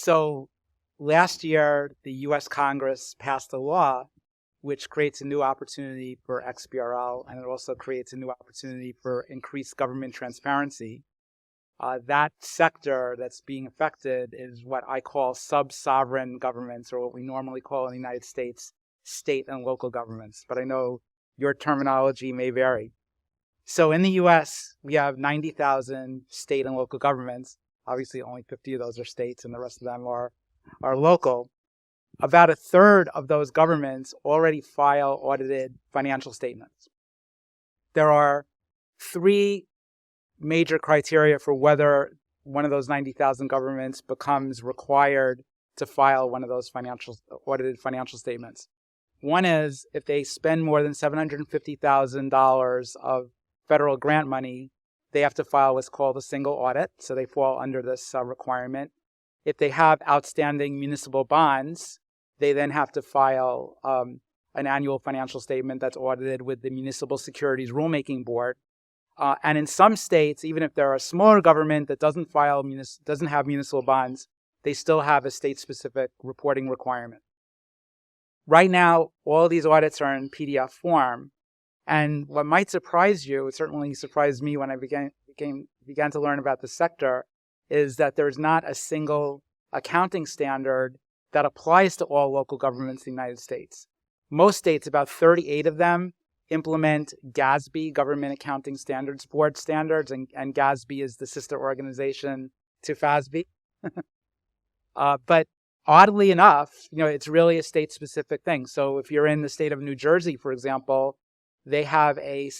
So last year, the U.S. Congress passed a law which creates a new opportunity for XBRL, and it also creates a new opportunity for increased government transparency. That sector that's being affected is what I call sub-sovereign governments, or what we normally call in the United States, state and local governments. But I know your terminology may vary. So in the U.S., we have 90,000 state and local governments. Obviously, only 50 of those are states, and the rest of them are local. About a third of those governments already file audited financial statements. There are three major criteria for whether one of those 90,000 governments becomes required to file one of those audited financial statements. One is if they spend more than $750,000 of federal grant money, they have to file what's called a single audit, so they fall under this requirement. If they have outstanding municipal bonds, they then have to file an annual financial statement that's audited with the Municipal Securities Rulemaking Board. And in some states, even if they're a smaller government that doesn't have municipal bonds, they still have a state-specific reporting requirement. Right now, all these audits are in PDF form. And what might surprise you, it certainly surprised me when I began to learn about the sector, is that there's not a single accounting standard that applies to all local governments in the United States. Most states, about 38 of them, implement GASB, Government Accounting Standards Board standards, and GASB is the sister organization to FASB. But oddly enough, it's really a state-specific thing. So if you're in the state of New Jersey, for example, they have a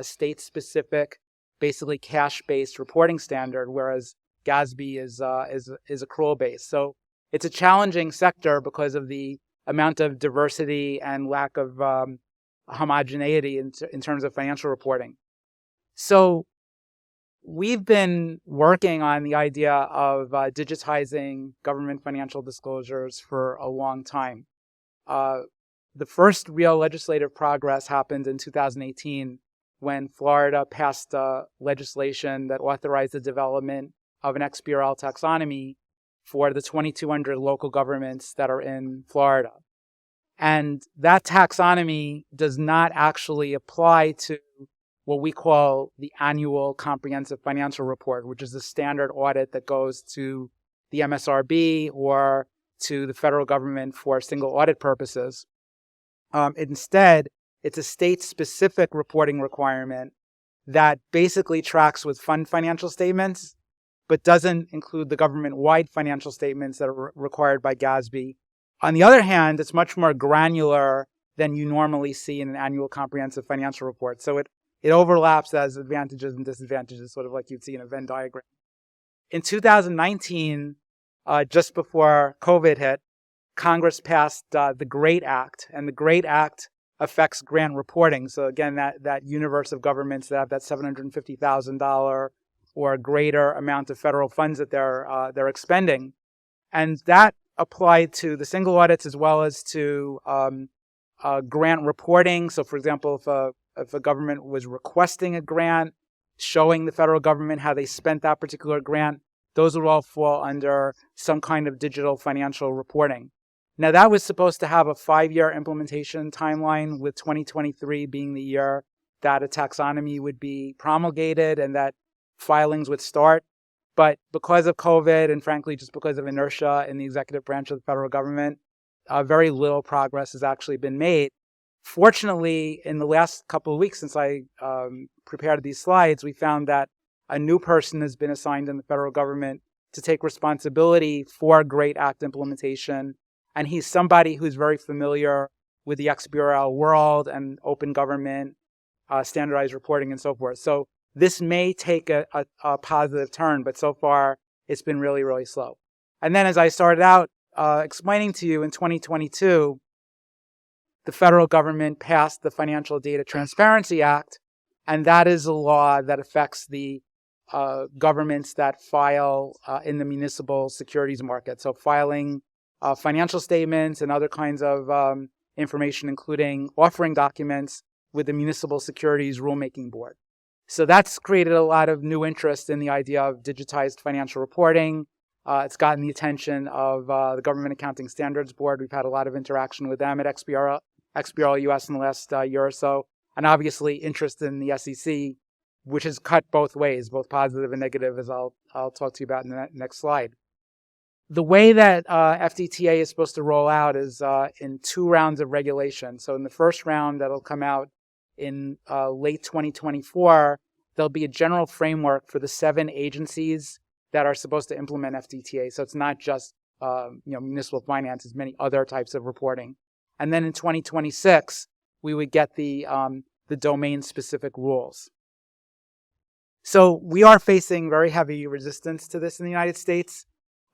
state-specific, basically cash-based reporting standard, whereas GASB is accrual-based. So it's a challenging sector because of the amount of diversity and lack of homogeneity in terms of financial reporting. So we've been working on the idea of digitizing government financial disclosures for a long time. The first real legislative progress happened in 2018 when Florida passed legislation that authorized the development of an XBRL taxonomy for the 2,200 local governments that are in Florida. And that taxonomy does not actually apply to what we call the annual comprehensive financial report, which is the standard audit that goes to the MSRB or to the federal government for single audit purposes. Instead, it's a state-specific reporting requirement that basically tracks with fund financial statements, but doesn't include the government-wide financial statements that are required by GASB. On the other hand, it's much more granular than you normally see in an annual comprehensive financial report. So it overlaps as advantages and disadvantages, sort of like you'd see in a Venn diagram. In 2019, just before COVID hit, Congress passed the GREAT Act, and the GREAT Act affects grant reporting. So again, that universe of governments that have that $750,000 or greater amount of federal funds that they're expending, and that applied to the single audits as well as to grant reporting. So, for example, if a government was requesting a grant, showing the federal government how they spent that particular grant, those would all fall under some kind of digital financial reporting. Now, that was supposed to have a 5-year implementation timeline, with 2023 being the year that a taxonomy would be promulgated and that filings would start. But because of COVID and frankly, just because of inertia in the executive branch of the federal government, very little progress has actually been made. Fortunately, in the last couple of weeks since I prepared these slides, we found that a new person has been assigned in the federal government to take responsibility for GREAT Act implementation. And he's somebody who's very familiar with the XBRL world and open government, standardized reporting, and so forth. So this may take a positive turn, but so far it's been really, really slow. And then as I started out explaining to you, in 2022, the federal government passed the Financial Data Transparency Act, and that is a law that affects the governments that file in the municipal securities market. So filing financial statements and other kinds of information, including offering documents with the Municipal Securities Rulemaking Board. So that's created a lot of new interest in the idea of digitized financial reporting. It's gotten the attention of the Government Accounting Standards Board. We've had a lot of interaction with them at XBRL US in the last year or so, and obviously interest in the SEC, which has cut both ways, both positive and negative, as I'll talk to you about in the next slide. The way that FDTA is supposed to roll out is in 2 rounds of regulation. So in the first round that'll come out in late 2024, there'll be a general framework for the 7 agencies that are supposed to implement FDTA. So it's not just municipal finance, it's many other types of reporting. And then in 2026, we would get the domain-specific rules. So we are facing very heavy resistance to this in the United States.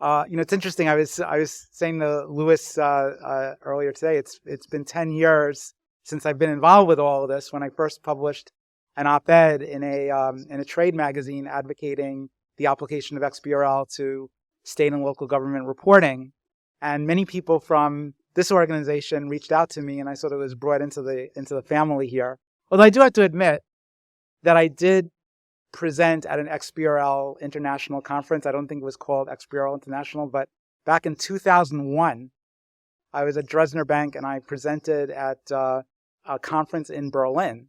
It's interesting. I was saying to Louis earlier today. It's been 10 years since I've been involved with all of this. When I first published an op-ed in a trade magazine advocating the application of XBRL to state and local government reporting, and many people from this organization reached out to me, and I sort of was brought into the family here. Although I do have to admit that I did present at an XBRL international conference. I don't think it was called XBRL International, but back in 2001, I was at Dresdner Bank and I presented at a conference in Berlin.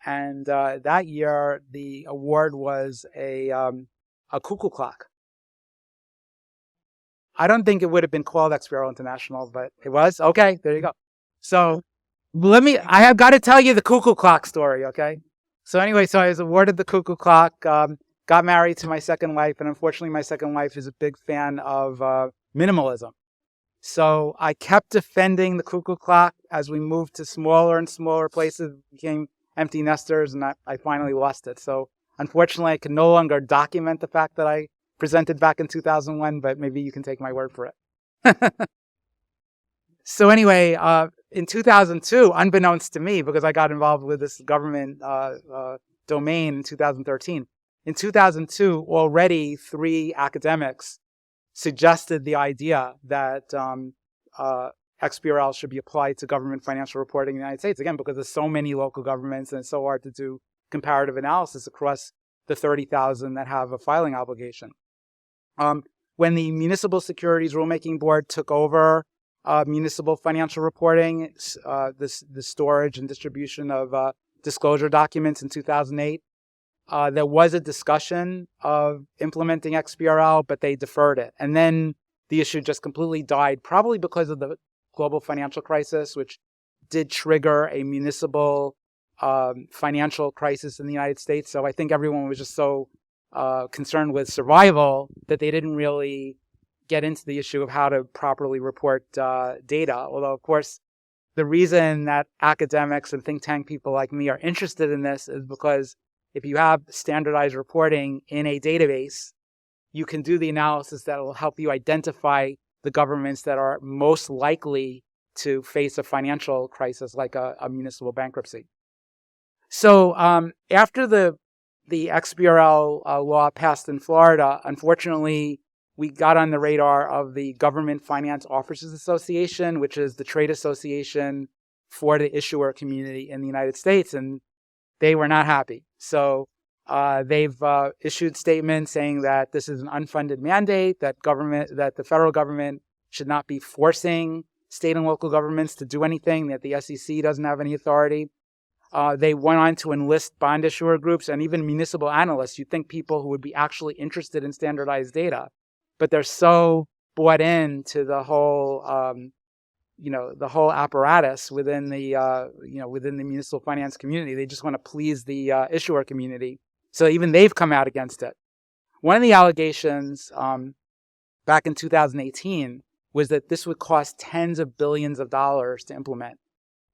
And that year, the award was a cuckoo clock. I don't think it would have been called XBRL International, but it was. Okay, there you go. So I have got to tell you the cuckoo clock story, okay? So anyway, I was awarded the cuckoo clock, got married to my second wife, and unfortunately my second wife is a big fan of minimalism. So I kept defending the cuckoo clock as we moved to smaller and smaller places, became empty nesters, and I finally lost it. So unfortunately I can no longer document the fact that I presented back in 2001, but maybe you can take my word for it. So anyway, in 2002, unbeknownst to me, because I got involved with this government domain in 2013, in 2002, already 3 academics suggested the idea that XBRL should be applied to government financial reporting in the United States, again, because there's so many local governments and it's so hard to do comparative analysis across the 30,000 that have a filing obligation. When the Municipal Securities Rulemaking Board took over municipal financial reporting, the storage and distribution of disclosure documents in 2008, there was a discussion of implementing XBRL, but they deferred it. And then the issue just completely died, probably because of the global financial crisis, which did trigger a municipal financial crisis in the United States. So I think everyone was just so concerned with survival that they didn't really get into the issue of how to properly report data. Although, of course, the reason that academics and think tank people like me are interested in this is because if you have standardized reporting in a database, you can do the analysis that will help you identify the governments that are most likely to face a financial crisis like a municipal bankruptcy. So after the XBRL law passed in Florida, unfortunately, we got on the radar of the Government Finance Officers Association, which is the trade association for the issuer community in the United States, and they were not happy. So they've issued statements saying that this is an unfunded mandate, that the federal government should not be forcing state and local governments to do anything, that the SEC doesn't have any authority. They went on to enlist bond issuer groups and even municipal analysts. You'd think people who would be actually interested in standardized data, but they're so bought into the whole, the whole apparatus within the, within the municipal finance community. They just want to please the issuer community. So even they've come out against it. One of the allegations back in 2018 was that this would cost tens of billions of dollars to implement.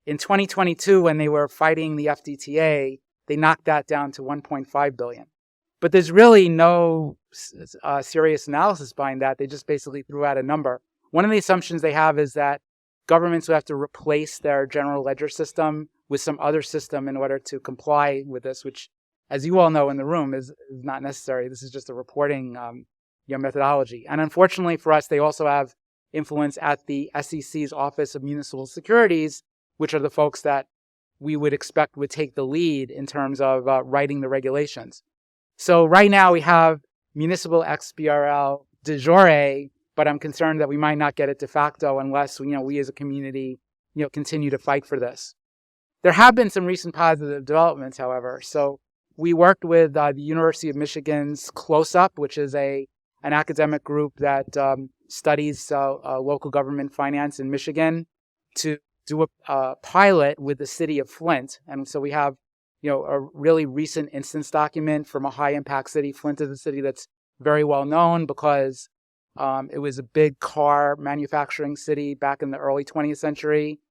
In 2022, when they were fighting the FDTA, they knocked that down to $1.5 billion. But there's really no serious analysis behind that. They just basically threw out a number. One of the assumptions they have is that governments will have to replace their general ledger system with some other system in order to comply with this, which, as you all know in the room, is not necessary. This is just a reporting methodology. And unfortunately for us, they also have influence at the SEC's Office of Municipal Securities, which are the folks that we would expect would take the lead in terms of writing the regulations. So right now we have municipal XBRL de jure, but I'm concerned that we might not get it de facto unless we as a community continue to fight for this. There have been some recent positive developments, however. So we worked with the University of Michigan's Close-Up, which is an academic group that studies local government finance in Michigan, to do a pilot with the city of Flint. And so we have a really recent instance document from a high-impact city. Flint is a city that's very well known because it was a big car manufacturing city back in the early 20th century.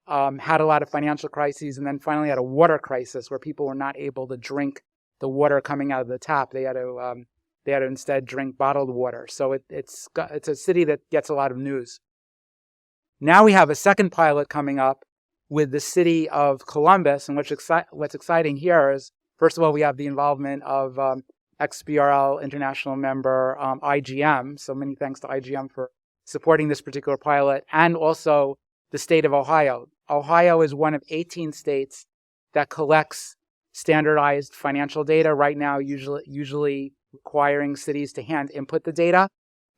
Had a lot of financial crises, and then finally had a water crisis where people were not able to drink the water coming out of the tap. They had to instead drink bottled water. So it's a city that gets a lot of news. Now we have a second pilot coming up with the city of Columbus, and what's exciting here is, first of all, we have the involvement of XBRL international member IGM. So many thanks to IGM for supporting this particular pilot, and also the state of Ohio. Ohio is one of 18 states that collects standardized financial data right now, usually requiring cities to hand input the data,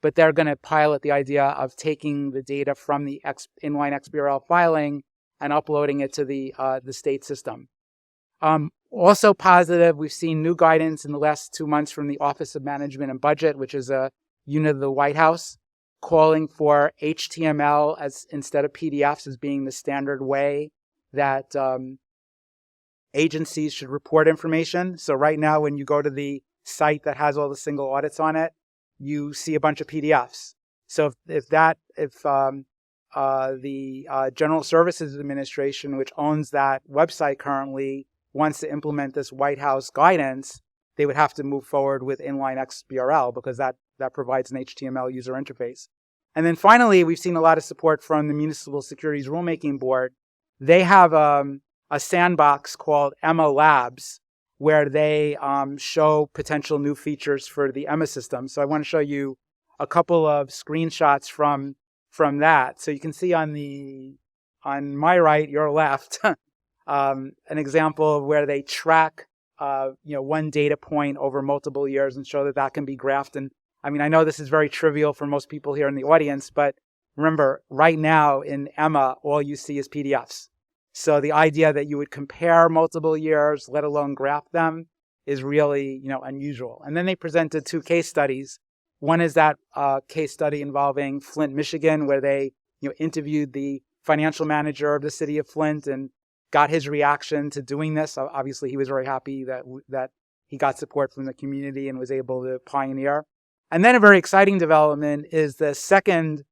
but they're going to pilot the idea of taking the data from the inline XBRL filing and uploading it to the state system. Also positive, we've seen new guidance in the last 2 months from the Office of Management and Budget, which is a unit of the White House, calling for HTML instead of PDFs as being the standard way that agencies should report information. So right now, when you go to the site that has all the single audits on it, you see a bunch of PDFs. So if the General Services Administration, which owns that website currently, wants to implement this White House guidance, they would have to move forward with inline XBRL because that provides an HTML user interface. And then finally, we've seen a lot of support from the Municipal Securities Rulemaking Board. They have a sandbox called Emma Labs, where they show potential new features for the Emma system. So I want to show you a couple of screenshots from that. So you can see on my right, your left, an example of where they track one data point over multiple years and show that can be graphed. And I mean, I know this is very trivial for most people here in the audience, but remember, right now in Emma, all you see is PDFs. So the idea that you would compare multiple years, let alone graph them, is really, unusual. And then they presented 2 case studies. One is that case study involving Flint, Michigan, where they, interviewed the financial manager of the city of Flint and got his reaction to doing this. Obviously, he was very happy that he got support from the community and was able to pioneer. And then a very exciting development is the second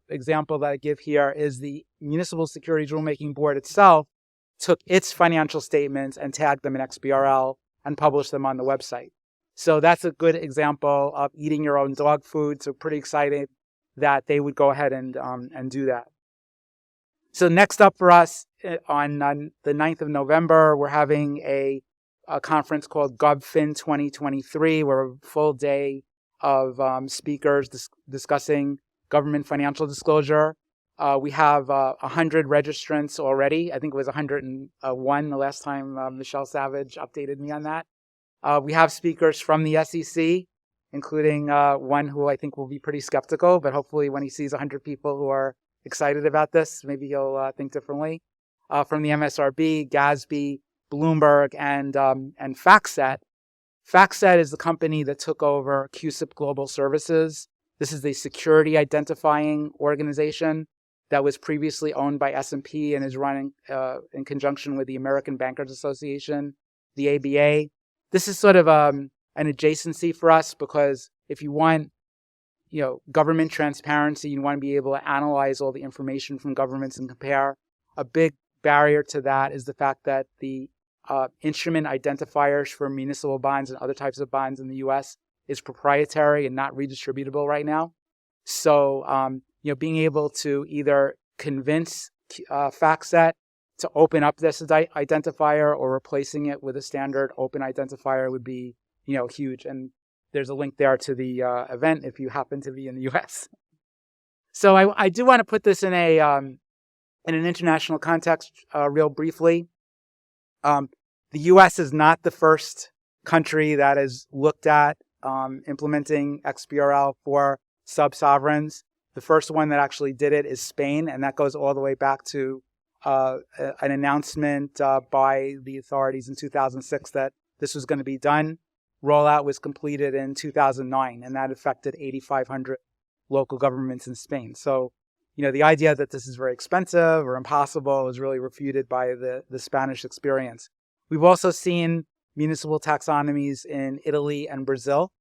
example that I give here is the Municipal Securities Rulemaking Board itself took its financial statements and tagged them in XBRL and published them on the website. So that's a good example of eating your own dog food. So pretty excited that they would go ahead and do that. So next up for us on the 9th of November, we're having a conference called GovFin 2023, where a full day of speakers discussing government financial disclosure. We have 100 registrants already. I think it was 101 the last time Michelle Savage updated me on that. We have speakers from the SEC, including one who I think will be pretty skeptical, but hopefully when he sees 100 people who are excited about this, maybe he'll think differently. From the MSRB, GASB, Bloomberg, and FactSet. FactSet is the company that took over CUSIP Global Services. This is the security identifying organization that was previously owned by S&P and is running in conjunction with the American Bankers Association, the ABA. This is sort of an adjacency for us because if you want, government transparency, you want to be able to analyze all the information from governments and compare. A big barrier to that is the fact that the instrument identifiers for municipal bonds and other types of bonds in the U.S. is proprietary and not redistributable right now. So, being able to either convince FactSet to open up this identifier or replacing it with a standard open identifier would be, huge. And there's a link there to the event if you happen to be in the U.S. So I do want to put this in an international context real briefly. The U.S. is not the first country that has looked at implementing XBRL for sub-sovereigns. The first one that actually did it is Spain, and that goes all the way back to an announcement by the authorities in 2006 that this was going to be done. Rollout was completed in 2009, and that affected 8,500 local governments in Spain. So, the idea that this is very expensive or impossible is really refuted by the Spanish experience. We've also seen municipal taxonomies in Italy and Brazil.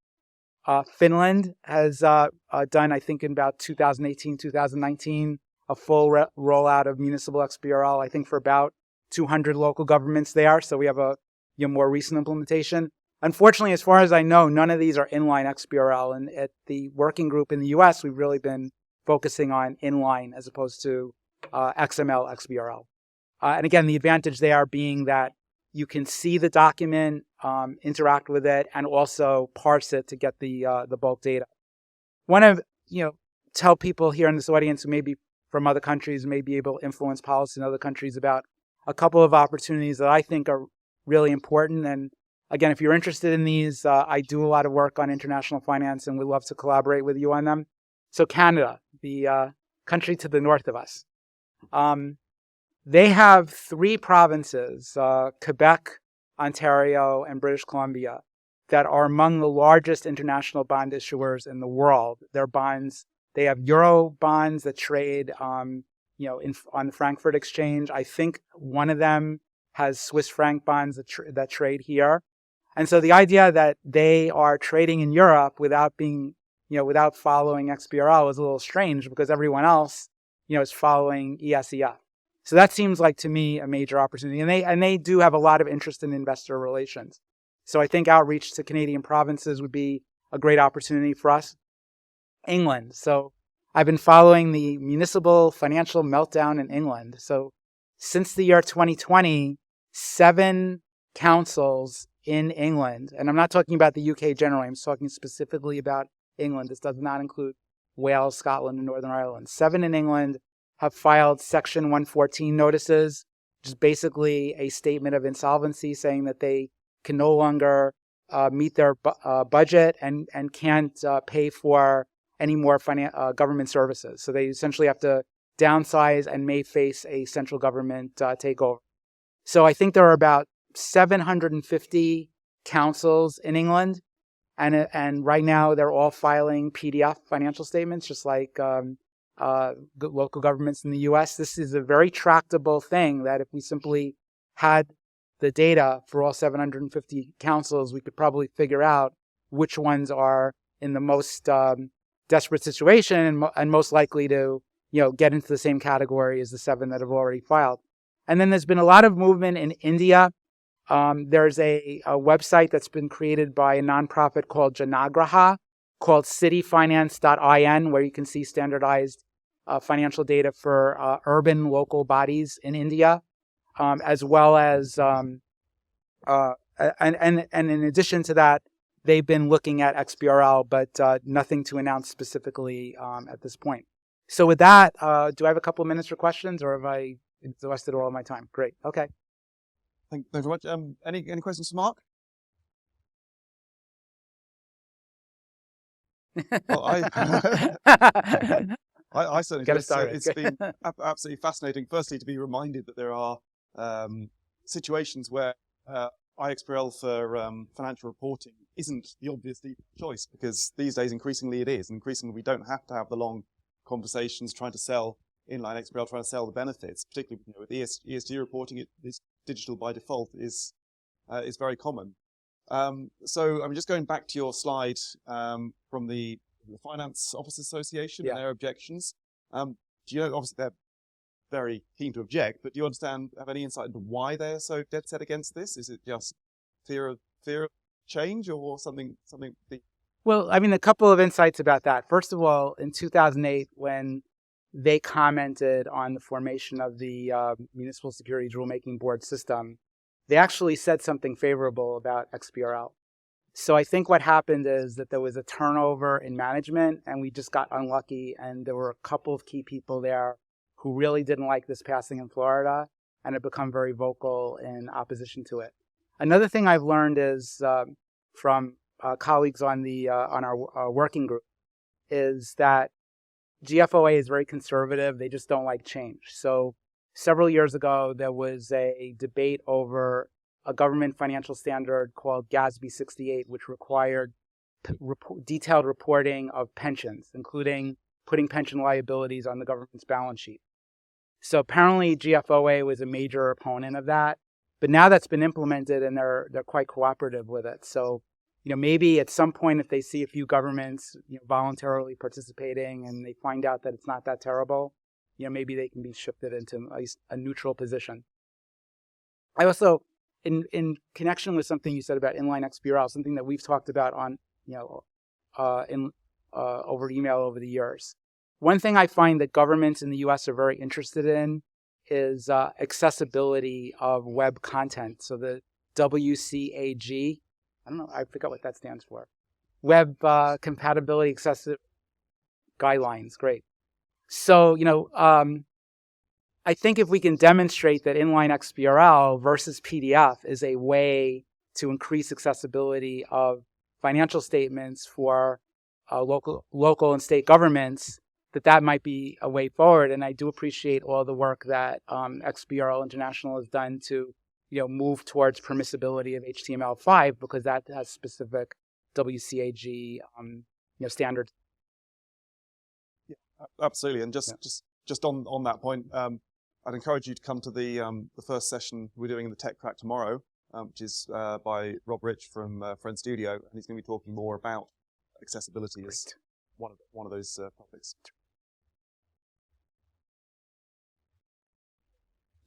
Finland has done, I think, in about 2018, 2019, a full rollout of municipal XBRL, I think, for about 200 local governments there. So we have a more recent implementation. Unfortunately, as far as I know, none of these are inline XBRL. And at the working group in the US, we've really been focusing on inline as opposed to XML XBRL. And again, the advantage there being that you can see the document, interact with it, and also parse it to get the bulk data. Want to tell people here in this audience who may be from other countries, may be able to influence policy in other countries about a couple of opportunities that I think are really important. And again, if you're interested in these, I do a lot of work on international finance, and we'd love to collaborate with you on them. So Canada, the country to the north of us. They have 3 provinces, Quebec, Ontario, and British Columbia, that are among the largest international bond issuers in the world. Their bonds, they have euro bonds that trade, on the Frankfurt Exchange. I think one of them has Swiss franc bonds that trade here. And so the idea that they are trading in Europe without following XBRL is a little strange because everyone else, is following ESEF. So that seems like, to me, a major opportunity. And they do have a lot of interest in investor relations. So I think outreach to Canadian provinces would be a great opportunity for us. England. So I've been following the municipal financial meltdown in England. So since the year 2020, 7 councils in England, and I'm not talking about the UK generally, I'm talking specifically about England. This does not include Wales, Scotland, and Northern Ireland. 7 in England have filed Section 114 notices, which is basically a statement of insolvency saying that they can no longer meet their budget and can't pay for any more government services. So they essentially have to downsize and may face a central government takeover. So I think there are about 750 councils in England, and right now they're all filing PDF financial statements, just like local governments in the U.S. This is a very tractable thing that if we simply had the data for all 750 councils, we could probably figure out which ones are in the most desperate situation and most likely to get into the same category as the 7 that have already filed. And then there's been a lot of movement in India. There's a website that's been created by a nonprofit called Janagraha, called cityfinance.in, where you can see standardized financial data for urban local bodies in India, as well as and in addition to that, they've been looking at XBRL, but nothing to announce specifically at this point. So with that, do I have a couple of minutes for questions, or have I exhausted all of my time? Great. Okay. Thank you very much. Any questions for Mark? Well, I certainly do. It's been absolutely fascinating, firstly, to be reminded that there are situations where iXBRL for financial reporting isn't the obvious choice, because these days increasingly it is. And increasingly we don't have to have the long conversations trying to sell inline XBRL, trying to sell the benefits, particularly with ESG reporting. It is digital by default is very common. So I'm just going back to your slide from the Finance Officers Association and their objections. Do you know, obviously they're very keen to object, but do you have any insight into why they're so dead set against this? Is it just fear of change or something? Well, I mean, a couple of insights about that. First of all, in 2008, when they commented on the formation of the Municipal Securities Rulemaking Board system, they actually said something favorable about XBRL. So I think what happened is that there was a turnover in management, and we just got unlucky, and there were a couple of key people there who really didn't like this passing in Florida and have become very vocal in opposition to it. Another thing I've learned is from colleagues on our working group is that GFOA is very conservative. They just don't like change. So several years ago, there was a debate over a government financial standard called GASB 68, which required detailed reporting of pensions, including putting pension liabilities on the government's balance sheet. So apparently GFOA was a major opponent of that, but now that's been implemented and they're quite cooperative with it. So, maybe at some point if they see a few governments, voluntarily participating and they find out that it's not that terrible, maybe they can be shifted into a neutral position. I also, in connection with something you said about inline XBRL, something that we've talked about on, over email over the years. One thing I find that governments in the U.S. are very interested in is accessibility of web content. So the WCAG, I don't know, I forgot what that stands for. Web Compatibility Accessible Guidelines, great. So, I think if we can demonstrate that inline XBRL versus PDF is a way to increase accessibility of financial statements for local and state governments, that might be a way forward. And I do appreciate all the work that XBRL International has done to, move towards permissibility of HTML5 because that has specific WCAG, standards. Yeah, absolutely. And just on that point, I'd encourage you to come to the first session we're doing in the Tech Crack tomorrow, which is by Rob Rich from Friend Studio, and he's going to be talking more about accessibility as one of those topics.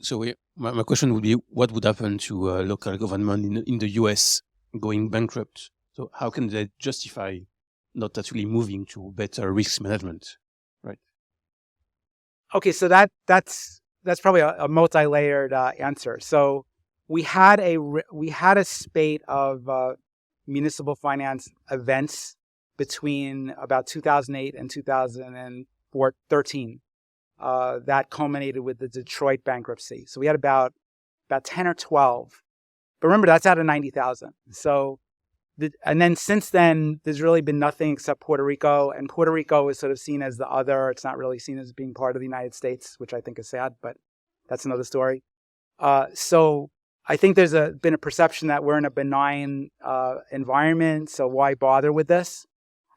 So my question would be, what would happen to local government in the US going bankrupt? So how can they justify not actually moving to better risk management, right? Okay, so that's probably a multi-layered answer. So we had a spate of municipal finance events between about 2008 and 2013. That culminated with the Detroit bankruptcy. So we had about 10 or 12. But remember, that's out of 90,000. So, and then since then, there's really been nothing except Puerto Rico. And Puerto Rico is sort of seen as the other. It's not really seen as being part of the United States, which I think is sad, but that's another story. So I think there's been a perception that we're in a benign environment, so why bother with this?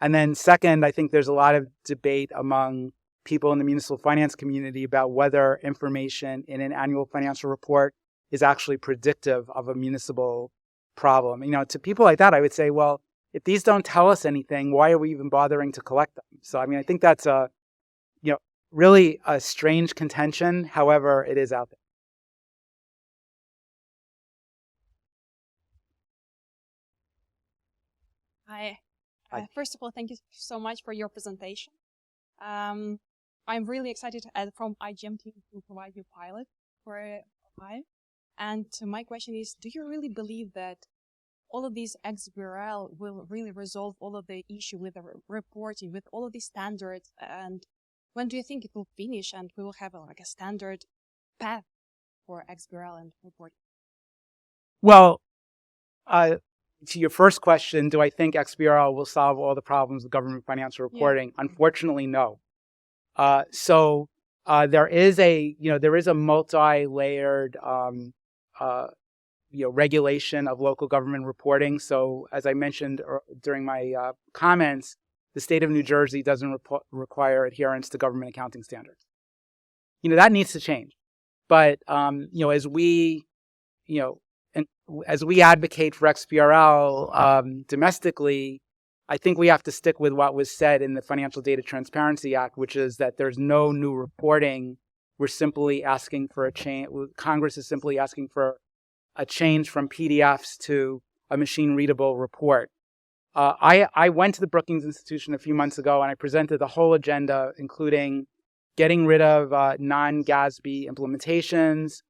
And then second, I think there's a lot of debate among people in the municipal finance community about whether information in an annual financial report is actually predictive of a municipal problem. To people like that, I would say, well, if these don't tell us anything, why are we even bothering to collect them? So, I think that's really a strange contention. However, it is out there. Hi. First of all, thank you so much for your presentation. I'm really excited from IGM team to provide you a pilot for Ohio. And my question is, do you really believe that all of these XBRL will really resolve all of the issue with the reporting, with all of these standards? And when do you think it will finish and we will have a standard path for XBRL and reporting? Well, to your first question, do I think XBRL will solve all the problems with government financial reporting? Yeah. Unfortunately, no. So there is a multi-layered regulation of local government reporting. So as I mentioned during my comments, the state of New Jersey doesn't require adherence to government accounting standards. That needs to change. But as we advocate for XBRL domestically, I think we have to stick with what was said in the Financial Data Transparency Act, which is that there's no new reporting. We're simply asking for a change. Congress is simply asking for a change from PDFs to a machine-readable report. I went to the Brookings Institution a few months ago, and I presented the whole agenda, including getting rid of non-GASB implementations,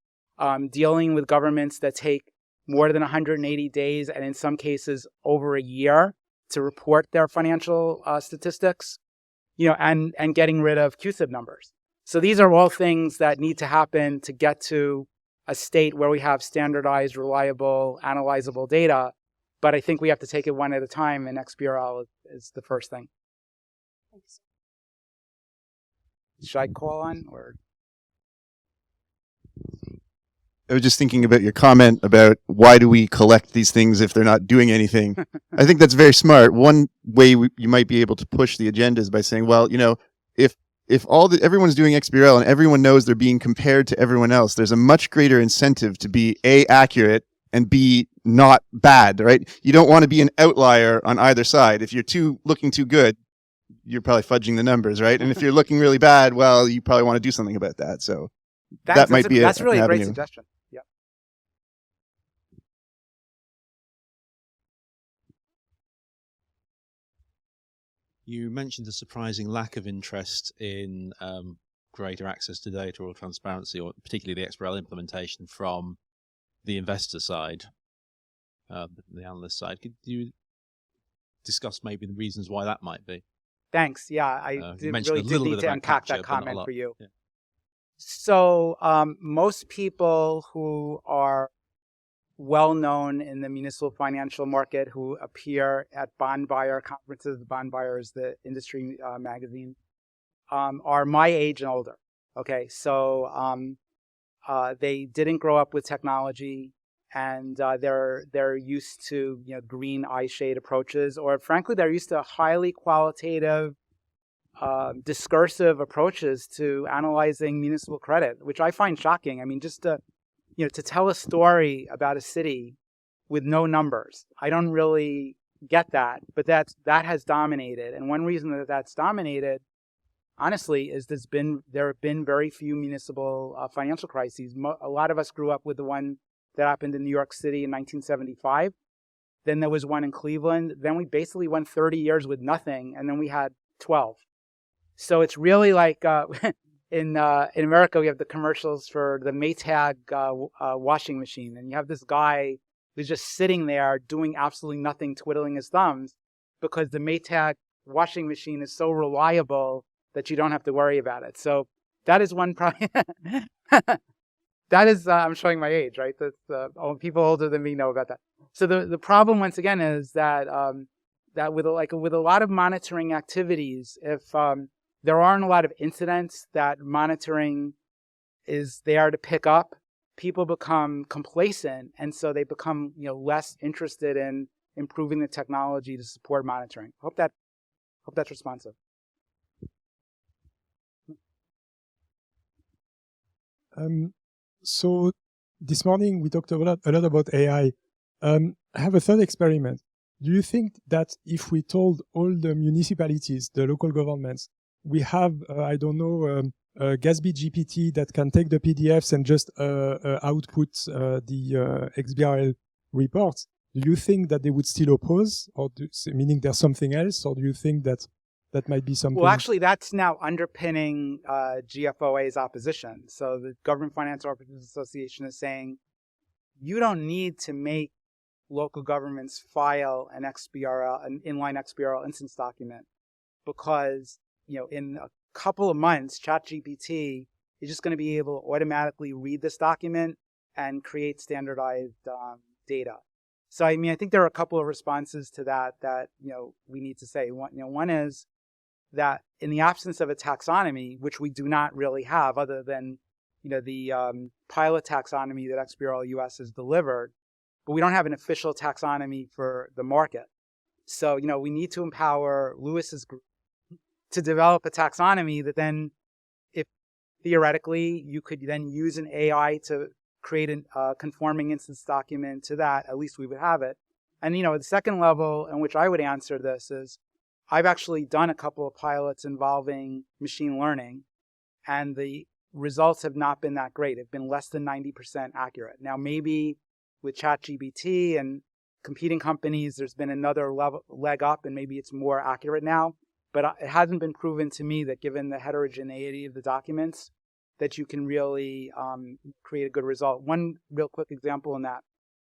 dealing with governments that take more than 180 days, and in some cases over a year, to report their financial statistics, and getting rid of QSIB numbers. So these are all things that need to happen to get to a state where we have standardized, reliable, analyzable data. But I think we have to take it one at a time, and XBRL is the first thing. Thanks. Should I call on, or? I was just thinking about your comment about why do we collect these things if they're not doing anything. I think that's very smart. One way you might be able to push the agenda is by saying, well, you know, if everyone's doing XBRL and everyone knows they're being compared to everyone else, there's a much greater incentive to be A, accurate, and B, not bad, right? You don't want to be an outlier on either side. If you're looking too good, you're probably fudging the numbers, right? And if you're looking really bad, well, you probably want to do something about that. So that's really a great suggestion. Yeah. You mentioned a surprising lack of interest in greater access to data or transparency, or particularly the XBRL implementation from the investor side, the analyst side. Could you discuss maybe the reasons why that might be? Thanks. Yeah, I did need to unpack that comment for you. Yeah. So most people who are well-known in the municipal financial market who appear at bond buyer conferences, Bond Buyer is the industry magazine, are my age and older. Okay, so they didn't grow up with technology, and they're used to green eye shade approaches, or frankly they're used to highly qualitative, discursive approaches to analyzing municipal credit, which I find shocking. I mean, just to tell a story about a city with no numbers, I don't really get that. But that has dominated, and one reason that's dominated, honestly, is there have been very few municipal financial crises. A lot of us grew up with the one that happened in New York City in 1975. Then there was one in Cleveland. Then we basically went 30 years with nothing, and then we had 12. So it's really like in America, we have the commercials for the Maytag washing machine, and you have this guy who's just sitting there doing absolutely nothing, twiddling his thumbs, because the Maytag washing machine is so reliable that you don't have to worry about it. So that is one problem. That is, I'm showing my age, right? That's, people older than me know about that. So the problem, once again, is that that with a lot of monitoring activities, if there aren't a lot of incidents that monitoring is there to pick up, people become complacent, and so they become less interested in improving the technology to support monitoring. Hope that's responsive. So this morning we talked a lot about AI. I have a third experiment. Do you think that if we told all the municipalities, the local governments, we have, I don't know, Gatsby GPT that can take the PDFs and just output the XBRL reports, do you think that they would still oppose, or meaning there's something else, or do you think that might be something? Well, actually, that's now underpinning GFOA's opposition. So the Government Financial Officers Association is saying, you don't need to make local governments file an inline XBRL instance document, because in a couple of months, ChatGPT is just going to be able to automatically read this document and create standardized data. So I mean, I think there are a couple of responses to that we need to say. One is that in the absence of a taxonomy, which we do not really have, other than the pilot taxonomy that XBRL US has delivered, but we don't have an official taxonomy for the market. So we need to empower Lewis's group to develop a taxonomy that then, if theoretically you could then use an AI to create a conforming instance document to that, at least we would have it. And the second level in which I would answer this is, I've actually done a couple of pilots involving machine learning, and the results have not been that great. They've been less than 90% accurate. Now, maybe with ChatGPT and competing companies, there's been another leg up, and maybe it's more accurate now. But it hasn't been proven to me that, given the heterogeneity of the documents, that you can really create a good result. One real quick example in that,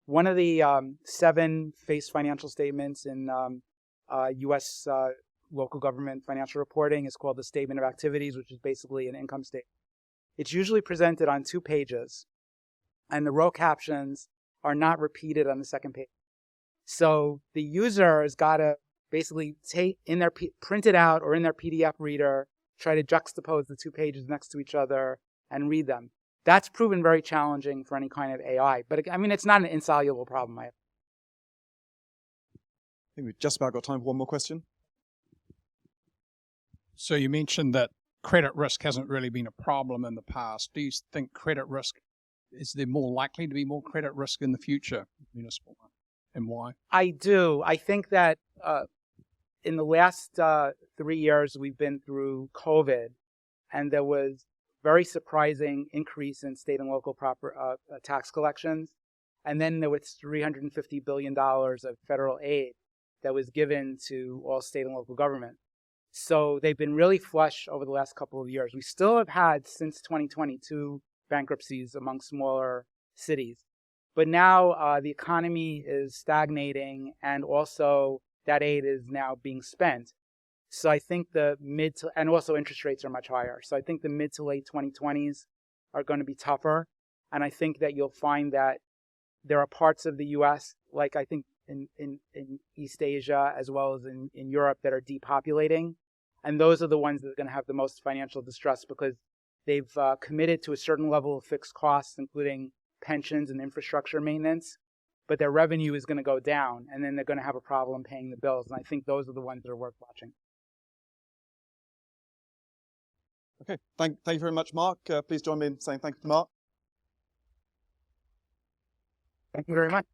one of the 7 face financial statements in U.S. Local government financial reporting is called the Statement of Activities, which is basically an income statement. It's usually presented on 2 pages, and the row captions are not repeated on the second page. So the user has got to basically print it out or in their PDF reader, try to juxtapose the two pages next to each other and read them. That's proven very challenging for any kind of AI. But I mean, it's not an insoluble problem. I think we've just about got time for one more question. So you mentioned that credit risk hasn't really been a problem in the past. Do you think credit risk, is there more likely to be more credit risk in the future, municipal, and why? I do. I think that in the last 3 years, we've been through COVID, and there was very surprising increase in state and local tax collections. And then there was $350 billion of federal aid that was given to all state and local government. So they've been really flush over the last couple of years. We still have had, since 2022, bankruptcies among smaller cities. But now the economy is stagnating, and also that aid is now being spent. So I think and also interest rates are much higher. So I think the mid to late 2020s are going to be tougher. And I think that you'll find that there are parts of the U.S., like I think in East Asia, as well as in Europe, that are depopulating. And those are the ones that are going to have the most financial distress because they've committed to a certain level of fixed costs, including pensions and infrastructure maintenance, but their revenue is going to go down, and then they're going to have a problem paying the bills. And I think those are the ones that are worth watching. Okay, thank you very much, Mark. Please join me in saying thank you to Mark. Thank you very much.